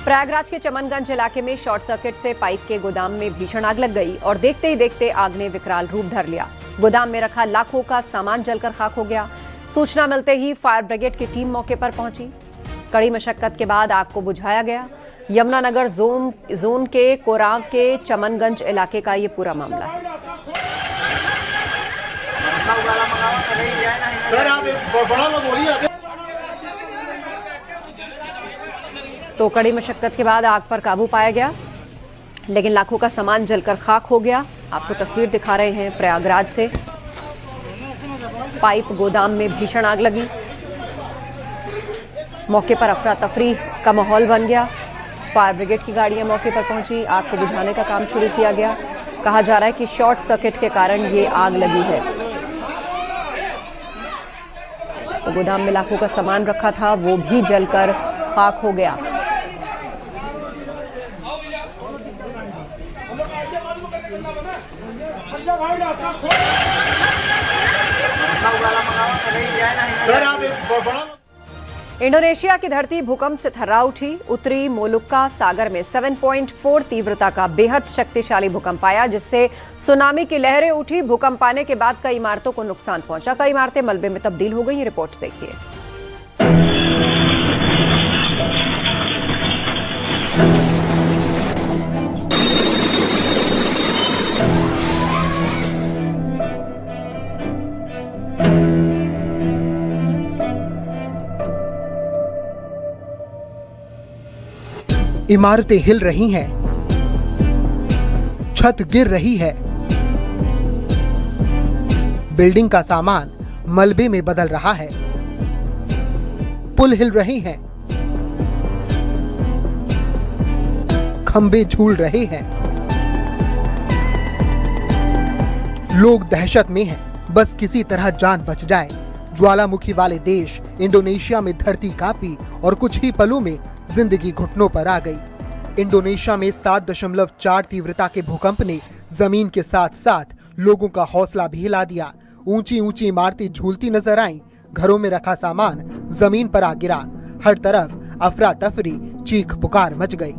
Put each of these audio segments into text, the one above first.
प्रयागराज के चमनगंज इलाके में शॉर्ट सर्किट से पाइप के गोदाम में भीषण आग लग गई और देखते ही देखते आग ने विकराल रूप धर लिया। गोदाम में रखा लाखों का सामान जलकर खाक हो गया। सूचना मिलते ही फायर ब्रिगेड की टीम मौके पर पहुंची। कड़ी मशक्कत के बाद आग को बुझाया गया। यमुनानगर जोन के कोरांव के चमनगंज इलाके का ये पूरा मामला है। तो कड़ी मशक्कत के बाद आग पर काबू पाया गया, लेकिन लाखों का सामान जलकर खाक हो गया। आपको तस्वीर दिखा रहे हैं प्रयागराज से। पाइप गोदाम में भीषण आग लगी। मौके पर अफरा तफरी का माहौल बन गया। फायर ब्रिगेड की गाड़ियां मौके पर पहुंची। आग को बुझाने का काम शुरू किया गया। कहा जा रहा है कि शॉर्ट सर्किट के कारण ये आग लगी है। तो गोदाम में लाखों का सामान रखा था, वो भी जलकर खाक हो गया। इंडोनेशिया की धरती भूकंप से थर्रा उठी। उत्तरी मोलुक्का सागर में 7.4 तीव्रता का बेहद शक्तिशाली भूकंप आया, जिससे सुनामी की लहरें उठी। भूकंप आने के बाद कई इमारतों को नुकसान पहुंचा। कई इमारतें मलबे में तब्दील हो गई। रिपोर्ट देखिए। इमारतें हिल रही हैं, छत गिर रही है, बिल्डिंग का सामान मलबे में बदल रहा है, पुल हिल रहे हैं, खंबे झूल रहे हैं। लोग दहशत में हैं, बस किसी तरह जान बच जाए। ज्वालामुखी वाले देश इंडोनेशिया में धरती कांपी और कुछ ही पलों में जिंदगी घुटनों पर आ गई। इंडोनेशिया में 7.4 तीव्रता के भूकंप ने जमीन के साथ साथ लोगों का हौसला भी हिला दिया। ऊंची ऊंची इमारतें झूलती नजर आईं, घरों में रखा सामान जमीन पर आ गिरा। हर तरफ अफरा तफरी, चीख पुकार मच गई।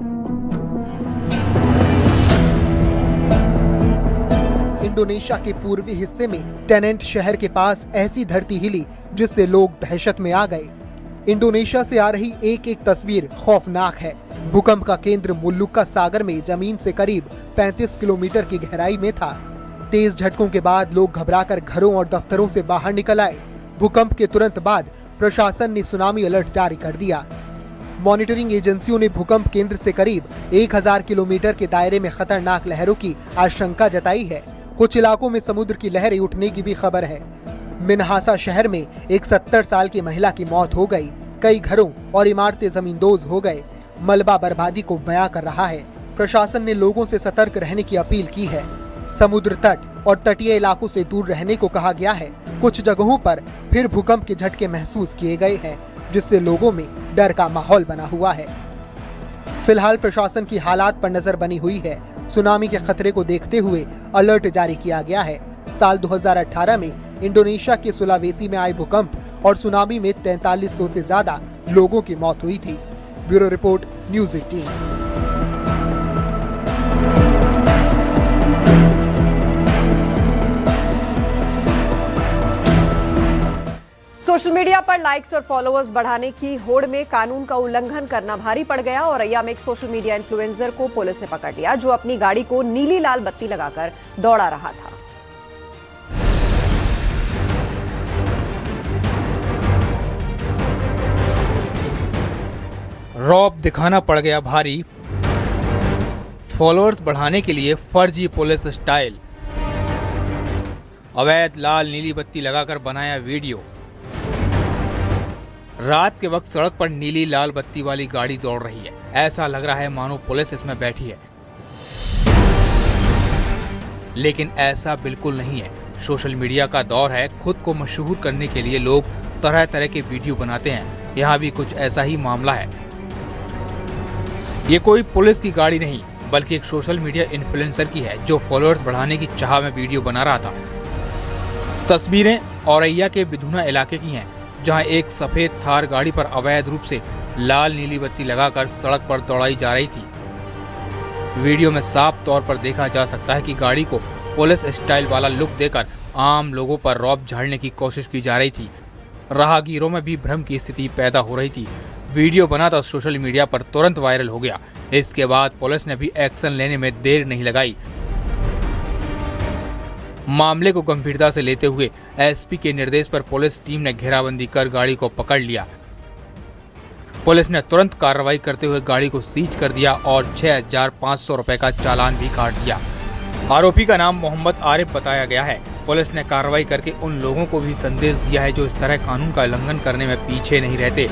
इंडोनेशिया के पूर्वी हिस्से में टेनेंट शहर के पास ऐसी धरती हिली जिससे लोग दहशत में आ गए। इंडोनेशिया से आ रही एक एक तस्वीर खौफनाक है। भूकंप का केंद्र मुल्लुक्का सागर में जमीन से करीब 35 किलोमीटर की गहराई में था। तेज झटकों के बाद लोग घबराकर घरों और दफ्तरों से बाहर निकल आए। भूकंप के तुरंत बाद प्रशासन ने सुनामी अलर्ट जारी कर दिया। मॉनिटरिंग एजेंसियों ने भूकंप केंद्र से करीब 1000 किलोमीटर के दायरे में खतरनाक लहरों की आशंका जताई है। कुछ इलाकों में समुद्र की लहरें उठने की भी खबर है। मिन्हासा शहर में एक 70 साल की महिला की मौत हो गई। कई घरों और इमारतें जमींदोज हो गए। मलबा बर्बादी को बयां कर रहा है। प्रशासन ने लोगों से सतर्क रहने की अपील की है। समुद्र तट और तटीय इलाकों से दूर रहने को कहा गया है। कुछ जगहों पर फिर भूकंप के झटके महसूस किए गए हैं, जिससे लोगों में डर का माहौल बना हुआ है। फिलहाल प्रशासन की हालात पर नजर बनी हुई है। सुनामी के खतरे को देखते हुए अलर्ट जारी किया गया है। साल 2018 में इंडोनेशिया के सुलावेसी में आए भूकंप और सुनामी में 4300 से ज्यादा लोगों की मौत हुई थी। Bureau report, news 18। Social media पर लाइक्स और फॉलोअर्स बढ़ाने की होड़ में कानून का उल्लंघन करना भारी पड़ गया और औरैया में एक सोशल मीडिया इन्फ्लुएंसर को पुलिस ने पकड़ लिया, जो अपनी गाड़ी को नीली लाल बत्ती लगाकर दौड़ा रहा था। रौब दिखाना पड़ गया भारी। फॉलोअर्स बढ़ाने के लिए फर्जी पुलिस स्टाइल। अवैध लाल नीली बत्ती लगाकर बनाया वीडियो। रात के वक्त सड़क पर नीली लाल बत्ती वाली गाड़ी दौड़ रही है। ऐसा लग रहा है मानो पुलिस इसमें बैठी है, लेकिन ऐसा बिल्कुल नहीं है। सोशल मीडिया का दौर है। खुद को मशहूर करने के लिए लोग तरह तरह के वीडियो बनाते हैं। यहाँ भी कुछ ऐसा ही मामला है। ये कोई पुलिस की गाड़ी नहीं, बल्कि एक सोशल मीडिया इन्फ्लुएंसर की है, जो फॉलोअर्स बढ़ाने की चाह में वीडियो बना रहा था। तस्वीरें औरैया के बिधुना इलाके की हैं, जहां एक सफेद थार गाड़ी पर अवैध रूप से लाल नीली बत्ती लगाकर सड़क पर दौड़ाई जा रही थी। वीडियो में साफ तौर पर देखा जा सकता है कि गाड़ी को पुलिस स्टाइल वाला लुक देकर आम लोगों पर रौब झाड़ने की कोशिश की जा रही थी। राहगीरों में भी भ्रम की स्थिति पैदा हो रही थी। वीडियो बना तो सोशल मीडिया पर तुरंत वायरल हो गया। इसके बाद पुलिस ने भी एक्शन लेने में देर नहीं लगाई। मामले को गंभीरता से लेते हुए एसपी के निर्देश पर पुलिस टीम ने घेराबंदी कर गाड़ी को पकड़ लिया। पुलिस ने तुरंत कार्रवाई करते हुए गाड़ी को सीज कर दिया और 6,500 रुपए का चालान भी काट दिया। आरोपी का नाम मोहम्मद आरिफ बताया गया है। पुलिस ने कार्रवाई करके उन लोगों को भी संदेश दिया है जो इस तरह कानून का उल्लंघन करने में पीछे नहीं रहते।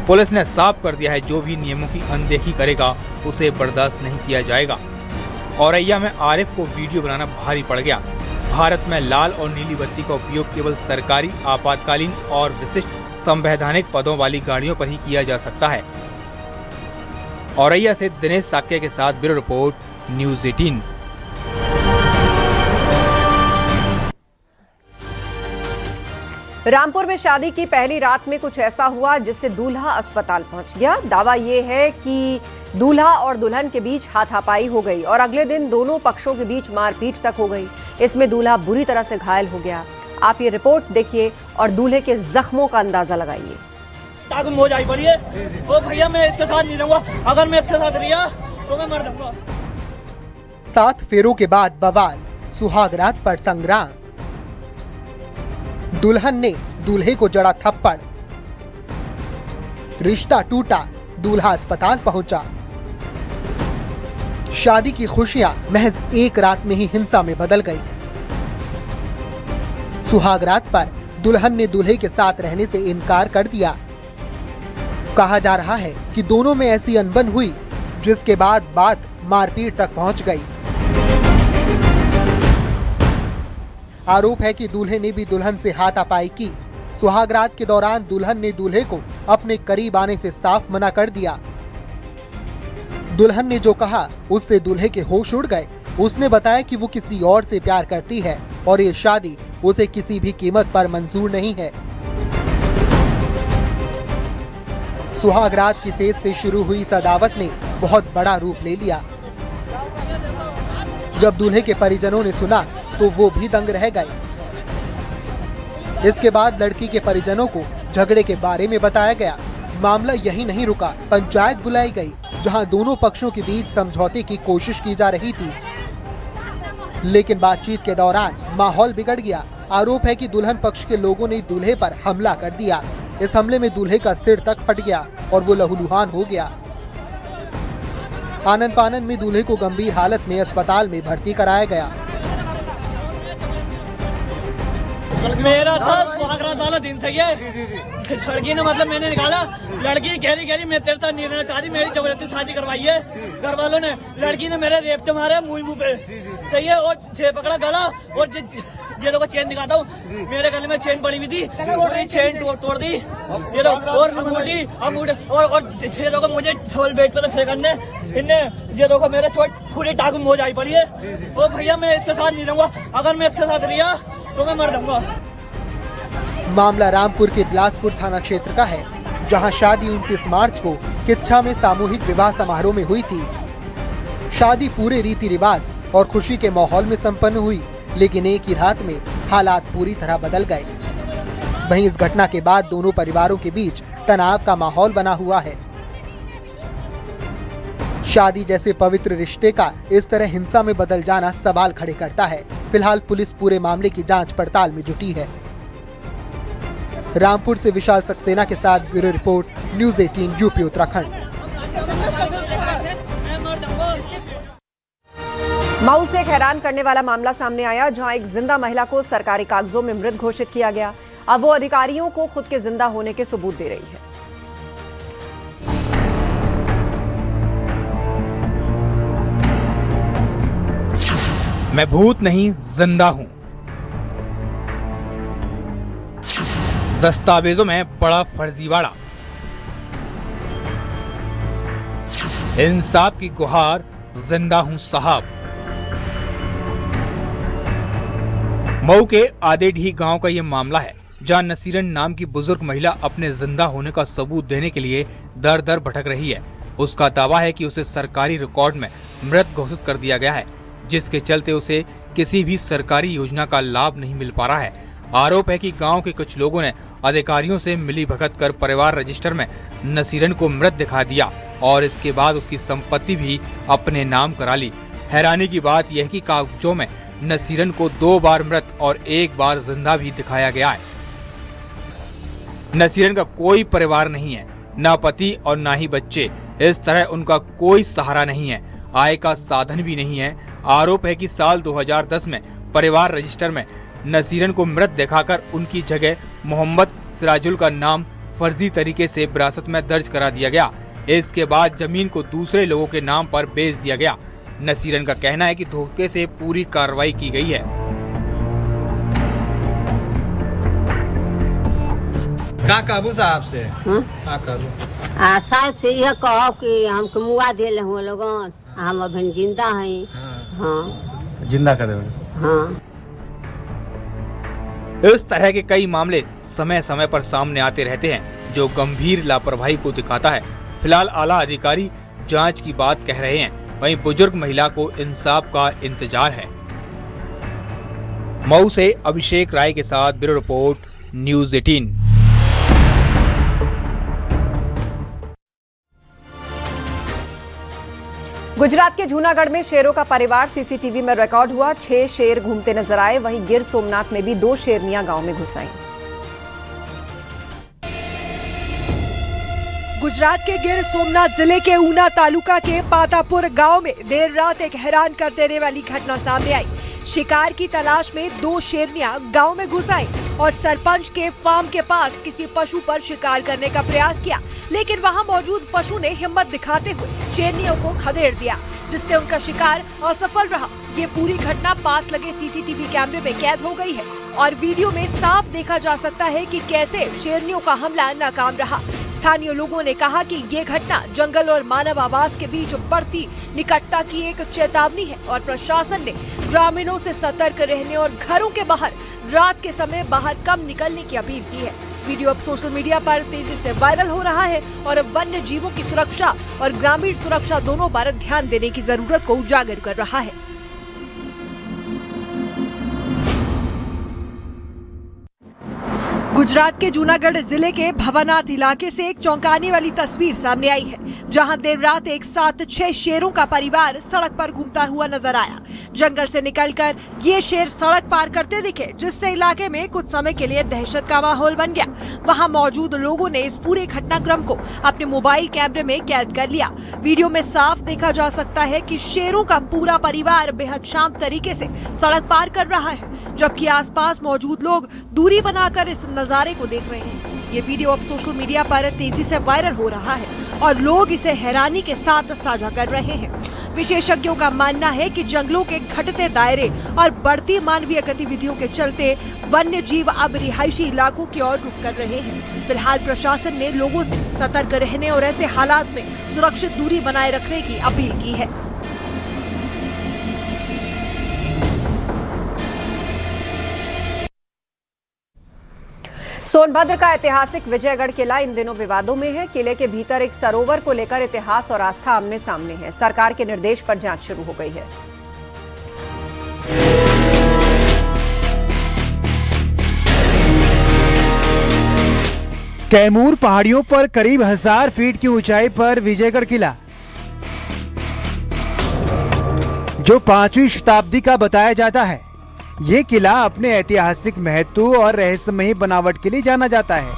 पुलिस ने साफ कर दिया है, जो भी नियमों की अनदेखी करेगा उसे बर्दाश्त नहीं किया जाएगा। औरैया में आरिफ को वीडियो बनाना भारी पड़ गया। भारत में लाल और नीली बत्ती का उपयोग केवल सरकारी, आपातकालीन और विशिष्ट संवैधानिक पदों वाली गाड़ियों पर ही किया जा सकता है। औरैया से दिनेश साक्य के साथ ब्यूरो रिपोर्ट, न्यूज़ 18। रामपुर में शादी की पहली रात में कुछ ऐसा हुआ जिससे दूल्हा अस्पताल पहुंच गया। दावा ये है कि दूल्हा और दुल्हन के बीच हाथापाई हो गई और अगले दिन दोनों पक्षों के बीच मारपीट तक हो गई। इसमें दूल्हा बुरी तरह से घायल हो गया। आप ये रिपोर्ट देखिए और दूल्हे के जख्मों का अंदाजा लगाइए। ओ भैया, मैं इसके साथ नहीं रहूंगा। अगर मैं इसके साथ रहा तो मैं मर जाऊंगा। 7 फेरों के बाद बवाल, सुहाग रात पर संग्राम। दुल्हन ने दूल्हे को जड़ा थप्पड़, रिश्ता टूटा, दूल्हा अस्पताल पहुंचा। शादी की खुशियां महज एक रात में ही हिंसा में बदल गई। सुहाग रात पर दुल्हन ने दूल्हे के साथ रहने से इनकार कर दिया। कहा जा रहा है कि दोनों में ऐसी अनबन हुई जिसके बाद बात मारपीट तक पहुंच गई। आरोप है कि दूल्हे ने भी दुल्हन से हाथापाई की। सुहागरात के दौरान दुल्हन ने दूल्हे को अपने करीब आने से साफ मना कर दिया। दुल्हन ने जो कहा उससे दूल्हे के होश उड़ गए। उसने बताया कि वो किसी और से प्यार करती है और ये शादी उसे किसी भी कीमत पर मंजूर नहीं है। सुहागरात की सेज से शुरू हुई सदावत ने बहुत बड़ा रूप ले लिया। जब दूल्हे के परिजनों ने सुना तो वो भी दंग रह गए। इसके बाद लड़की के परिजनों को झगड़े के बारे में बताया गया। मामला यही नहीं रुका, पंचायत बुलाई गई जहां दोनों पक्षों के बीच समझौते की कोशिश की जा रही थी, लेकिन बातचीत के दौरान माहौल बिगड़ गया। आरोप है कि दुल्हन पक्ष के लोगों ने दूल्हे पर हमला कर दिया। इस हमले में दूल्हे का सिर तक फट गया और वो लहूलुहान हो गया। आनन फानन में दूल्हे को गंभीर हालत में अस्पताल में भर्ती कराया गया। मेरा था सुहागरात वाला दिन था ये। लड़की ने मतलब मैंने निकाला, लड़की गहरी मैं तेरे साथ नहीं रहना चाहती, मेरी जबरदस्ती शादी करवाई है घर वालों ने। लड़की ने मेरे रेप के मारे मुंह पे, सही है, और छे पकड़ा गला और ये देखो चेन दिखाता हूँ, मेरे गले में चेन पड़ी हुई थी, पूरी चेन तोड़ दी। ये देखो और अंगूठी और ये देखो मुझे डबल बेड पे फेंका इनने। ये देखो मेरे चोट पूरी टांग में मोजाई पड़ी है। ओ भैया, मैं इसके साथ नहीं रहूंगा। अगर मैं इसके साथ रहा तो मैं मर जाऊंगा। मामला रामपुर के बिलासपुर थाना क्षेत्र का है, जहां शादी 29 मार्च को किच्छा में सामूहिक विवाह समारोह में हुई थी। शादी पूरे रीति रिवाज और खुशी के माहौल में संपन्न हुई, लेकिन एक ही रात में हालात पूरी तरह बदल गए। वहीं इस घटना के बाद दोनों परिवारों के बीच तनाव का माहौल बना हुआ है। शादी जैसे पवित्र रिश्ते का इस तरह हिंसा में बदल जाना सवाल खड़े करता है। फिलहाल पुलिस पूरे मामले की जांच पड़ताल में जुटी है। रामपुर से विशाल सक्सेना के साथ bureau report, news 18 UP Uttarakhand. Mau से एक हैरान करने वाला मामला सामने आया, जहां एक जिंदा महिला को सरकारी कागजों में मृत घोषित किया गया। अब वो अधिकारियों को खुद के जिंदा होने के सबूत दे रही है। मैं भूत नहीं, जिंदा हूं। दस्तावेजों में बड़ा फर्जीवाड़ा। इंसाफ की गुहार, जिंदा हूं साहब। मऊ के आदेढी गांव का यह मामला है। जहां नसीरन नाम की बुजुर्ग महिला अपने जिंदा होने का सबूत देने के लिए दर दर भटक रही है। उसका दावा है कि उसे सरकारी रिकॉर्ड में मृत घोषित कर दिया गया है, जिसके चलते उसे किसी भी सरकारी योजना का लाभ नहीं मिल पा रहा है। आरोप है कि गांव के कुछ लोगों ने अधिकारियों से मिलीभगत कर परिवार रजिस्टर में नसीरन को मृत दिखा दिया और इसके बाद उसकी संपत्ति भी अपने नाम करा ली। हैरानी की बात यह कि कागजों में नसीरन को 2 बार मृत और 1 बार जिंदा भी दिखाया गया है। नसीरन का कोई परिवार नहीं है, न पति और न ही बच्चे। इस तरह उनका कोई सहारा नहीं है, आय का साधन भी नहीं है। आरोप है कि साल 2010 में परिवार रजिस्टर में नसीरन को मृत दिखाकर उनकी जगह मोहम्मद सिराजुल का नाम फर्जी तरीके से विरासत में दर्ज करा दिया गया। इसके बाद जमीन को दूसरे लोगों के नाम पर बेच दिया गया। नसीरन का कहना है कि धोखे से पूरी कार्रवाई की गई है। का कहबू साहब से का कहबू साहब से यह कहो कि हमको मुआ दिल हुए लोगन, हम अभी जिंदा हैं। हाँ जिंदा कर देवे। हाँ इस तरह के कई मामले समय समय पर सामने आते रहते हैं, जो गंभीर लापरवाही को दिखाता है। फिलहाल आला अधिकारी जांच की बात कह रहे हैं, वहीं बुजुर्ग महिला को इंसाफ का इंतजार है। मऊ से अभिषेक राय के साथ ब्यूरो रिपोर्ट, न्यूज़ 18। गुजरात के जूनागढ़ में शेरों का परिवार सीसीटीवी में रिकॉर्ड हुआ। 6 शेर घूमते नजर आए। वहीं गिर सोमनाथ में भी 2 शेरनियां गांव में घुस आईं। गुजरात के गिर सोमनाथ जिले के ऊना तालुका के पातापुर गांव में देर रात एक हैरान कर देने वाली घटना सामने आई। शिकार की तलाश में 2 शेरनियां गांव में घुस आईं और सरपंच के फार्म के पास किसी पशु पर शिकार करने का प्रयास किया, लेकिन वहां मौजूद पशु ने हिम्मत दिखाते हुए शेरनियों को खदेड़ दिया, जिससे उनका शिकार असफल रहा। ये पूरी घटना पास लगे सीसीटीवी कैमरे में कैद हो गई है और वीडियो में साफ देखा जा सकता है कि कैसे शेरनियों का हमला नाकाम रहा। स्थानीय लोगों ने कहा कि ये घटना जंगल और मानव आवास के बीच बढ़ती निकटता की एक चेतावनी है और प्रशासन ने ग्रामीणों से सतर्क रहने और घरों के बाहर रात के समय बाहर कम निकलने की अपील की है। वीडियो अब सोशल मीडिया पर तेजी से वायरल हो रहा है और वन्य जीवों की सुरक्षा और ग्रामीण सुरक्षा दोनों पर ध्यान देने की जरूरत को उजागर कर रहा है। गुजरात के जूनागढ़ जिले के भवनाथ इलाके से एक चौंकाने वाली तस्वीर सामने आई है, जहां देर रात एक साथ 6 शेरों का परिवार सड़क पर घूमता हुआ नजर आया। जंगल से निकलकर ये शेर सड़क पार करते दिखे, जिससे इलाके में कुछ समय के लिए दहशत का माहौल बन गया। वहां मौजूद लोगों ने इस पूरे घटनाक्रम को अपने मोबाइल कैमरे में कैद कर लिया। वीडियो में साफ देखा जा सकता है कि शेरों का पूरा परिवार बेहद शांत तरीके से सड़क पार कर रहा है, जबकि आसपास मौजूद लोग दूरी बनाकर इस नजारे को देख रहे हैं। ये वीडियो अब सोशल मीडिया पर तेजी से वायरल हो रहा है और लोग इसे हैरानी के साथ साझा कर रहे हैं। विशेषज्ञों का मानना है कि जंगलों के घटते दायरे और बढ़ती मानवीय गतिविधियों के चलते वन्य जीव अब रिहायशी इलाकों की ओर रुख कर रहे हैं। फिलहाल प्रशासन ने लोगों से सतर्क रहने और ऐसे हालात में सुरक्षित दूरी बनाए रखने की अपील की है। सोनभद्र का ऐतिहासिक विजयगढ़ किला इन दिनों विवादों में है। किले के भीतर एक सरोवर को लेकर इतिहास और आस्था आमने सामने है। सरकार के निर्देश पर जांच शुरू हो गई है। कैमूर पहाड़ियों पर करीब 1000 फीट की ऊंचाई पर विजयगढ़ किला, जो 5वीं शताब्दी का बताया जाता है। ये किला अपने ऐतिहासिक महत्व और रहस्यमयी बनावट के लिए जाना जाता है।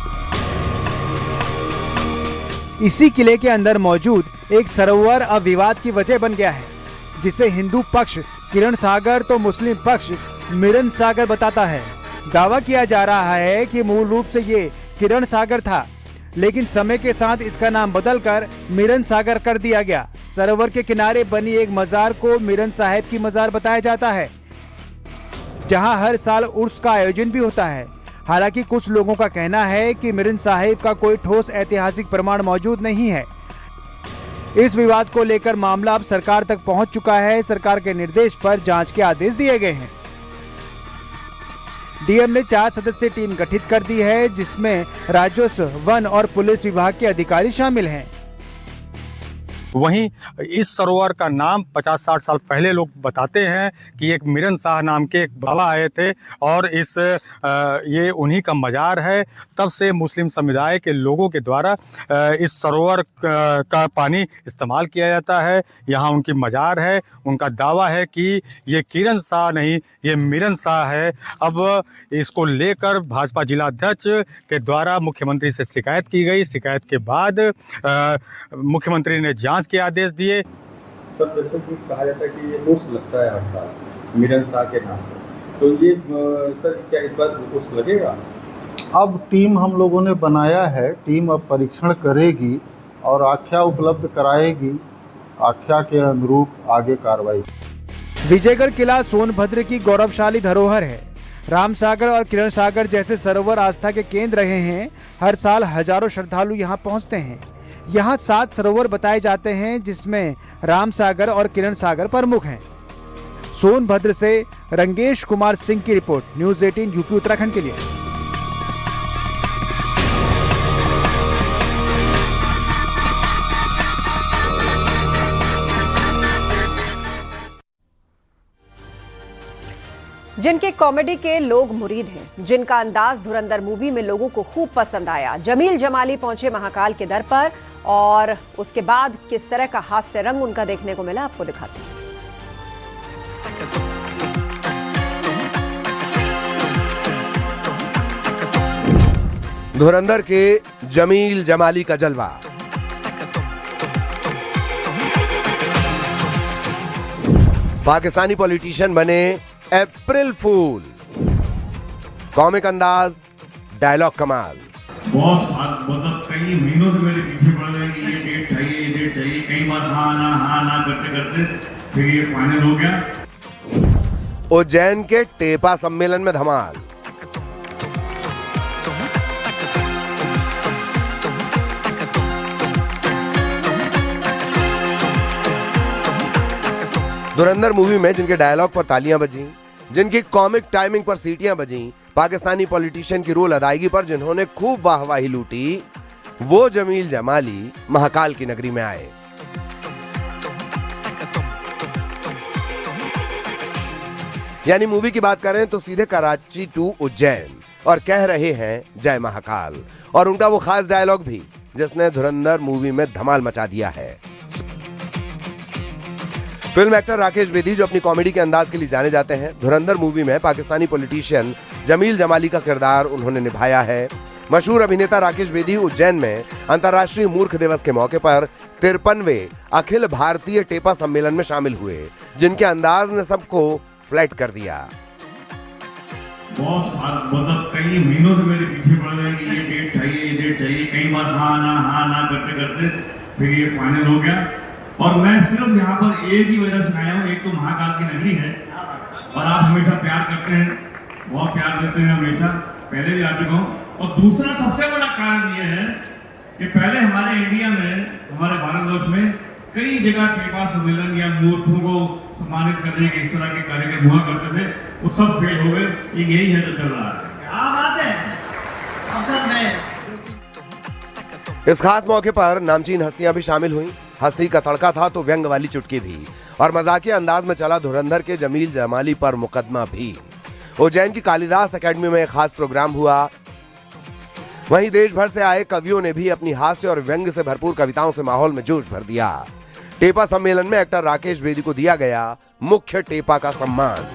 इसी किले के अंदर मौजूद एक सरोवर अब विवाद की वजह बन गया है, जिसे हिंदू पक्ष किरण सागर तो मुस्लिम पक्ष मिलन सागर बताता है। दावा किया जा रहा है कि मूल रूप से ये किरण सागर था, लेकिन समय के साथ इसका नाम बदलकर मिलन सागर कर दिया गया। सरोवर के किनारे बनी एक मजार को मिलन साहिब की मजार बताया जाता है, जहां हर साल उर्स का आयोजन भी होता है। हालांकि कुछ लोगों का कहना है कि मिलन साहिब का कोई ठोस ऐतिहासिक प्रमाण मौजूद नहीं है। इस विवाद को लेकर मामला अब सरकार तक पहुंच चुका है। सरकार के निर्देश पर जांच के आदेश दिए गए हैं। डीएम ने 4 सदस्यीय टीम गठित कर दी है, जिसमें राजस्व, वन और पुलिस विभाग के अधिकारी शामिल हैं। वहीं इस सरोवर का नाम 50-60 साल पहले लोग बताते हैं कि एक मिरन शाह नाम के एक बाबा आए थे और ये उन्हीं का मजार है। तब से मुस्लिम समुदाय के लोगों के द्वारा इस सरोवर का पानी इस्तेमाल किया जाता है। यहाँ उनकी मजार है। उनका दावा है कि ये किरण शाह नहीं, ये मिरन शाह है। अब इसको लेकर भाजपा जिला अध्यक्ष के द्वारा मुख्यमंत्री से शिकायत की गई। शिकायत के बाद मुख्यमंत्री ने जांच के आदेश दिए। सर, जैसे कि कहा जाता है कि ये उर्स लगता है हर साल मिरन शाह के नाम पर, तो ये सर क्या इस बार उर्स लगेगा? अब टीम हम लोगों ने बनाया है, टीम अब परीक्षण करेगी और आख्या उपलब्ध कराएगी। आख्या के अनुरूप आगे कार्रवाई। विजयगढ़ किला सोनभद्र की गौरवशाली धरोहर है। रामसागर और किरण सागर जैसे सरोवर आस्था के केंद्र रहे हैं। हर साल हजारों श्रद्धालु यहाँ पहुँचते हैं। यहाँ 7 सरोवर बताए जाते हैं, जिसमें रामसागर और किरण सागर प्रमुख हैं। सोनभद्र से रंगेश कुमार सिंह की रिपोर्ट, न्यूज़ 18 यूपी उत्तराखंड के लिए। जिनके कॉमेडी के लोग मुरीद हैं, जिनका अंदाज धुरंधर मूवी में लोगों को खूब पसंद आया। जमील जमाली पहुंचे महाकाल के दर पर और उसके बाद किस तरह का हास्य रंग उनका देखने को मिला, आपको दिखाते हैं। धुरंधर के जमील जमाली का जलवा। पाकिस्तानी पॉलिटिशियन बने अप्रैल फूल। कॉमिक अंदाज, डायलॉग कमाल। बहुत मतलब कई महीनों से मेरे पीछे पड़ गए कि ये डेट चाहिए, ये डेट चाहिए। कई बार हाँ ना करते करते फिर ये फाइनल हो गया। उज्जैन के टेपा सम्मेलन में धमाल। धुरंधर मूवी में जिनके डायलॉग पर तालियां बजीं, जिनकी कॉमिक टाइमिंग पर सीटियां बजीं, पाकिस्तानी पॉलिटिशियन की रोल अदायगी पर जिन्होंने खूब वाहवाही लूटी, वो जमील जमाली महाकाल की नगरी में आए। यानी मूवी की बात करें तो सीधे कराची टू उज्जैन और कह रहे हैं जय महाकाल। और उनका वो खास डायलॉग भी जिसने धुरंधर मूवी में धमाल मचा दिया है। फिल्म एक्टर राकेश बेदी, जो अपनी कॉमेडी के अंदाज के लिए जाने जाते हैं, धुरंधर मूवी में पाकिस्तानी पॉलिटिशियन जमील जमाली का किरदार उन्होंने निभाया है। मशहूर अभिनेता राकेश बेदी उज्जैन में अंतर्राष्ट्रीय मूर्ख दिवस के मौके पर 53वें अखिल भारतीय टेपा सम्मेलन में शामिल हुए, जिनके अंदाज ने सबको फ्लैट कर दिया। बहुत मतलब कई महीनों से मेरे पीछे पड़ गए कि ये डेट चाहिए, ये डेट चाहिए। कई बार हाँ ना करते करते फिर ये फाइनल हो गया। और मैं सिर्फ यहाँ पर एक ही वजह से आया हूँ, एक तो महाकाल की नगरी है और आप हमेशा प्यार करते हैं, बहुत प्यार देते हैं हमेशा, पहले भी आ चुका हूँ। और दूसरा सबसे बड़ा कारण ये है कि पहले हमारे इंडिया में, हमारे भारतवर्ष में कई जगह टेपा सम्मेलन या मूर्खों को सम्मानित करने के इस तरह के कार्यक्रम हुआ करते थे, वो सब फेल हो गए। यही है तो चल रहा है। इस खास मौके पर नामचीन हस्तियां भी शामिल हुई। हंसी का तड़का था तो व्यंग वाली चुटकी भी, और मजाकिया अंदाज में चला धुरंधर के जमील जमाली पर मुकदमा भी। उज्जैन की कालिदास एकेडमी में एक खास प्रोग्राम हुआ। वहीं देश भर से आए कवियों ने भी अपनी हास्य और व्यंग से भरपूर कविताओं से माहौल में जोश भर दिया। टेपा सम्मेलन में एक्टर राकेश बेदी को दिया गया मुख्य टेपा का सम्मान।